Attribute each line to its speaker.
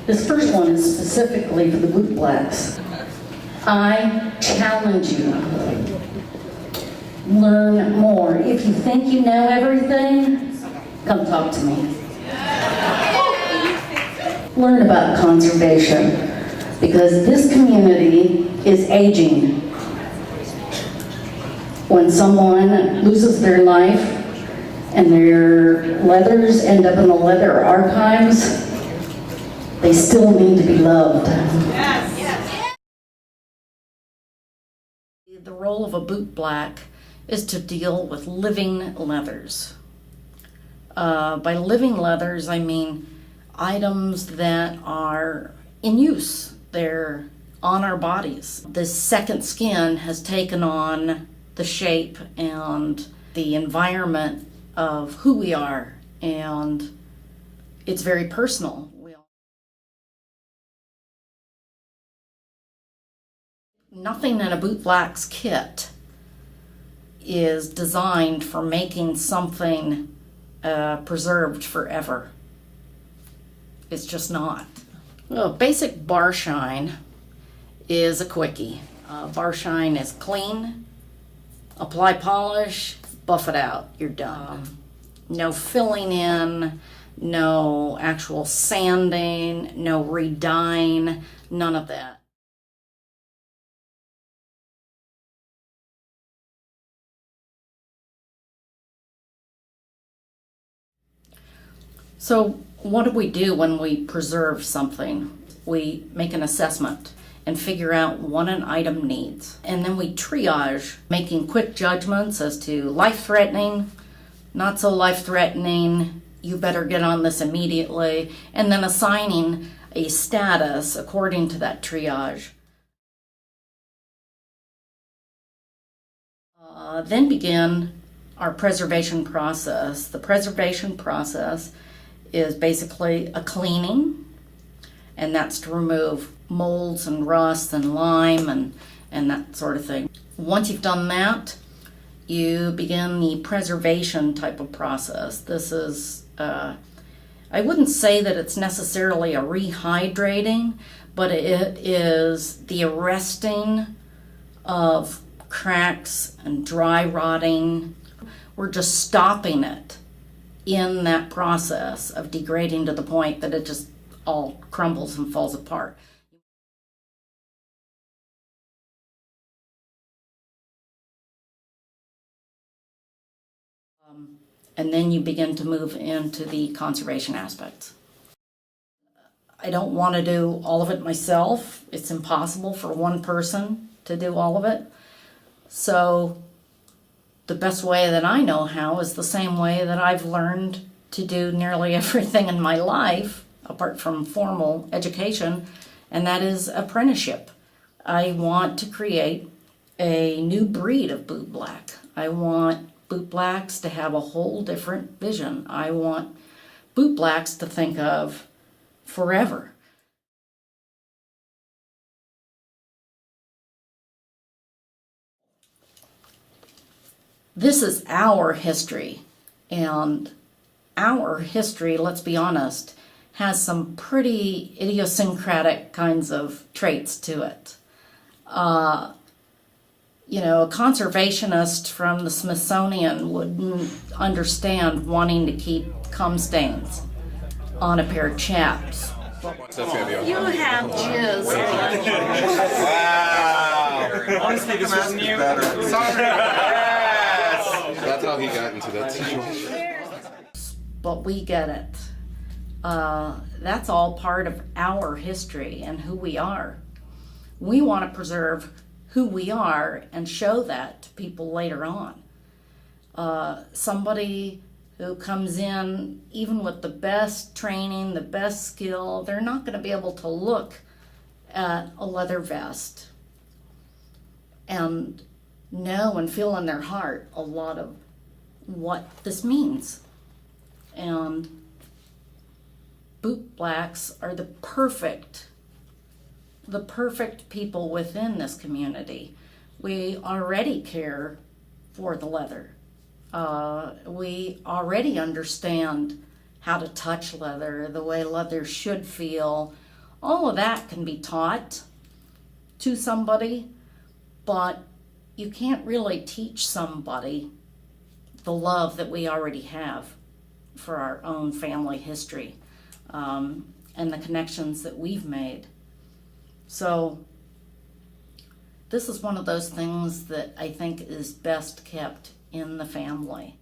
Speaker 1: This first one is specifically for the boot blacks. I challenge you. Learn more. If you think you know everything, come talk to me. Learn about conservation, because this community is aging. When someone loses their life and their leathers end up in the leather archives, they still need to be loved. Yes. Yes. The role of a boot black is to deal with living leathers. By living leathers, I mean items that are in use. They're on our bodies. This second skin has taken on the shape and the environment of who we are, and it's very personal. Nothing in a boot black's kit is designed for making something preserved forever. It's just not. Well, basic bar shine is a quickie. Bar shine is clean, apply polish, buff it out, you're done. No filling in, no actual sanding, no re-dyeing, none of that. So what do we do when we preserve something? We make an assessment and figure out what an item needs. And then we triage, making quick judgments as to life-threatening, not so life-threatening, you better get on this immediately, and then assigning a status according to that triage. Then begin our preservation process. The preservation process is basically a cleaning, and that's to remove molds and rust and lime and that sort of thing. Once you've done that, you begin the preservation type of process. This is, I wouldn't say that it's necessarily a rehydrating, but it is the arresting of cracks and dry rotting. We're just stopping it in that process of degrading to the point that it just all crumbles and falls apart. And then you begin to move into the conservation aspects. I don't want to do all of it myself. It's impossible for one person to do all of it. So the best way that I know how is the same way that I've learned to do nearly everything in my life, apart from formal education, and that is apprenticeship. I want to create a new breed of boot black. I want boot blacks to have a whole different vision. I want boot blacks to think of forever. This is our history, and our history, let's be honest, has some pretty idiosyncratic kinds of traits to it. You know, a conservationist from the Smithsonian wouldn't understand wanting to keep cum stains on a pair of chaps. You have jizz.
Speaker 2: Wow! Honestly, this wasn't you.
Speaker 3: That's how he got into that situation.
Speaker 1: But we get it. That's all part of our history and who we are. We want to preserve who we are and show that to people later on. Somebody who comes in, even with the best training, the best skill, they're not going to be able to look at a leather vest and know and feel in their heart a lot of what this means. And boot blacks are the perfect people within this community. We already care for the leather. We already understand how to touch leather, the way leather should feel, All of that can be taught to somebody, but you can't really teach somebody the love that we already have for our own family history, and the connections that we've made. So this is one of those things that I think is best kept in the family.